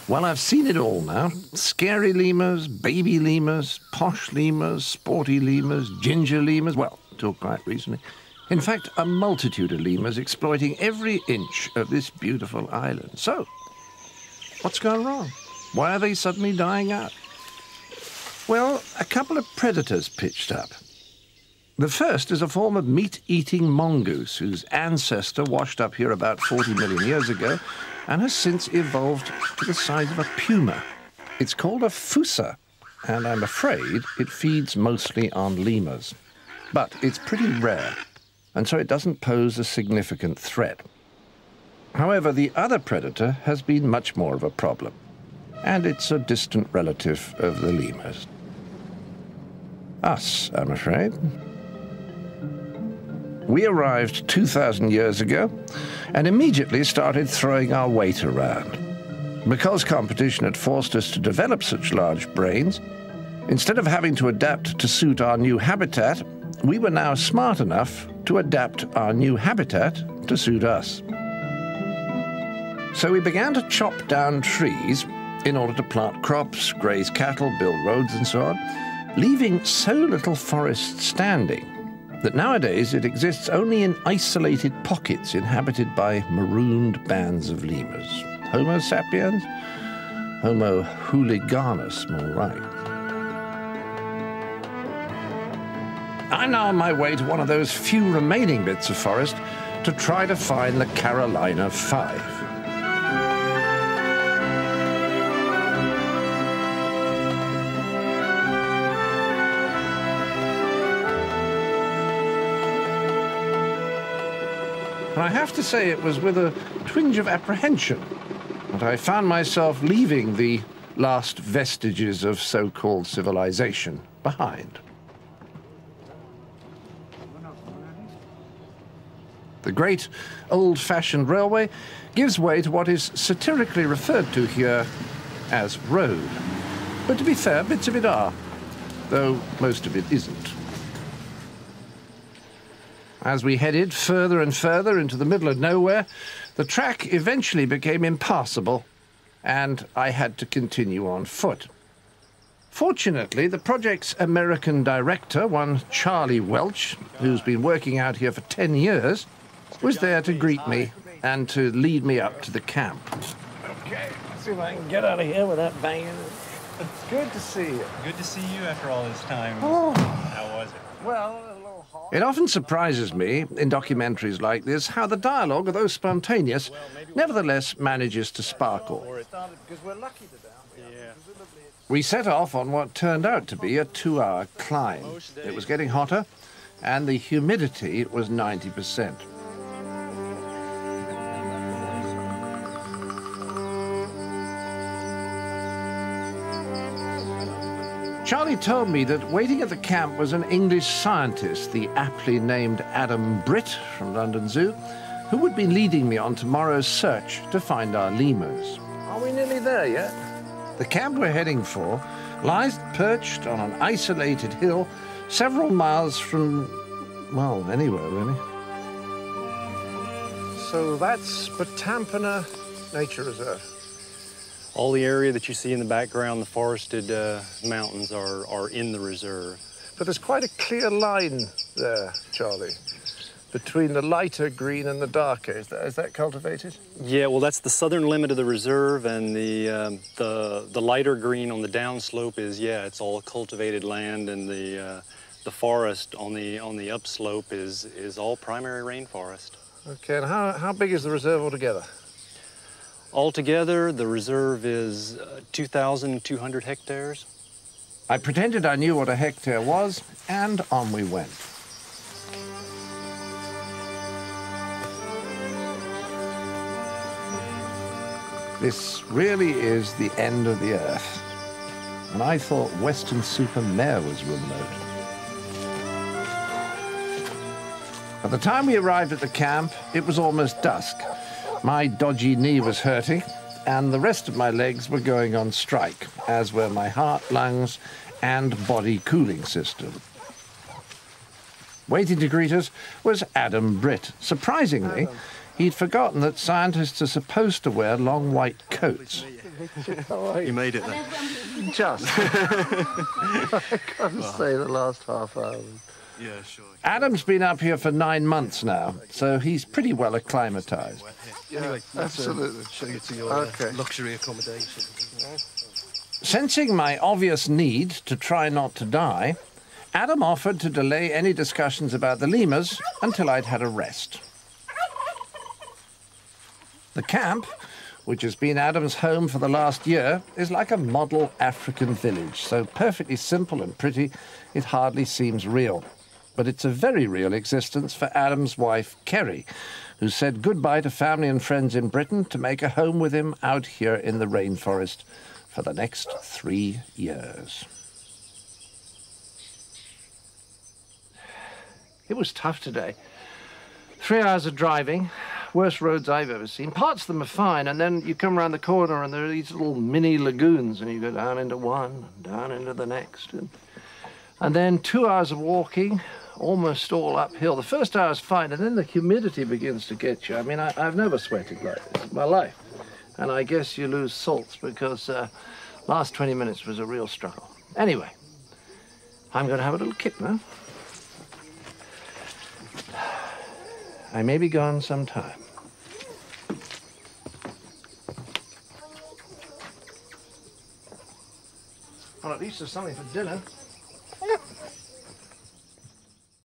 Well, I've seen it all now. Scary lemurs, baby lemurs, posh lemurs, sporty lemurs, ginger lemurs, well, till quite recently. In fact, a multitude of lemurs exploiting every inch of this beautiful island. So, what's gone wrong? Why are they suddenly dying out? Well, a couple of predators pitched up. The first is a form of meat-eating mongoose whose ancestor washed up here about 40 million years ago and has since evolved to the size of a puma. It's called a fossa, and I'm afraid it feeds mostly on lemurs. But it's pretty rare, and so it doesn't pose a significant threat. However, the other predator has been much more of a problem, and it's a distant relative of the lemurs. Us, I'm afraid. We arrived 2,000 years ago and immediately started throwing our weight around. Because competition had forced us to develop such large brains, instead of having to adapt to suit our new habitat, we were now smart enough to adapt our new habitat to suit us. So we began to chop down trees in order to plant crops, graze cattle, build roads and so on, leaving so little forest standing that nowadays it exists only in isolated pockets inhabited by marooned bands of lemurs. Homo sapiens? Homo hooliganus, more right. I'm now on my way to one of those few remaining bits of forest to try to find the Carolina 5. And I have to say it was with a twinge of apprehension that I found myself leaving the last vestiges of so-called civilization behind. The great old-fashioned railway gives way to what is satirically referred to here as road. But to be fair, bits of it are, though most of it isn't. As we headed further and further into the middle of nowhere, the track eventually became impassable, and I had to continue on foot. Fortunately, the project's American director, one Charlie Welch, who's been working out here for 10 years, was there to greet me and to lead me up to the camp. Okay, let's see if I can get out of here without banging. It's good to see you. Good to see you after all this time. Oh. How was it? Well, it often surprises me in documentaries like this how the dialogue, although spontaneous, nevertheless manages to sparkle. We set off on what turned out to be a 2-hour climb. It was getting hotter, and the humidity was 90%. Charlie told me that waiting at the camp was an English scientist, the aptly named Adam Britt from London Zoo, who would be leading me on tomorrow's search to find our lemurs. Are we nearly there yet? The camp we're heading for lies perched on an isolated hill several miles from, well, anywhere really. So that's Batampana Nature Reserve. All the area that you see in the background, the forested mountains, are in the reserve. But there's quite a clear line there, Charlie, between the lighter green and the darker. Is that cultivated? Yeah, well, that's the southern limit of the reserve, and the lighter green on the downslope is, yeah, it's all cultivated land, and the forest on the upslope is all primary rainforest. Okay, and how big is the reserve altogether? Altogether, the reserve is 2,200 hectares. I pretended I knew what a hectare was, and on we went. This really is the end of the earth, and I thought Weston-super-Mare was remote. By the time we arrived at the camp, it was almost dusk. My dodgy knee was hurting, and the rest of my legs were going on strike, as were my heart, lungs, and body cooling system. Waiting to greet us was Adam Britt. Surprisingly, He'd forgotten that scientists are supposed to wear long white coats. You made it then. Just. I can't say the last half hour. Yeah, sure. Adam's been up here for 9 months now, so he's pretty well acclimatized. Yeah, Anyway, absolutely. Show you to your luxury accommodation. Sensing my obvious need to try not to die, Adam offered to delay any discussions about the lemurs until I'd had a rest. The camp, which has been Adam's home for the last year, is like a model African village, so perfectly simple and pretty, it hardly seems real. But it's a very real existence for Adam's wife, Kerry, who said goodbye to family and friends in Britain to make a home with him out here in the rainforest for the next 3 years. It was tough today. 3 hours of driving, worst roads I've ever seen. Parts of them are fine, and then you come around the corner and there are these little mini lagoons, and you go down into one, and down into the next. And then 2 hours of walking, almost all uphill. The first hour is fine, and then the humidity begins to get you. I mean, I've never sweated like this in my life. And I guess you lose salts because last 20 minutes was a real struggle. Anyway, I'm going to have a little kip now. I may be gone some time. Well, at least there's something for dinner.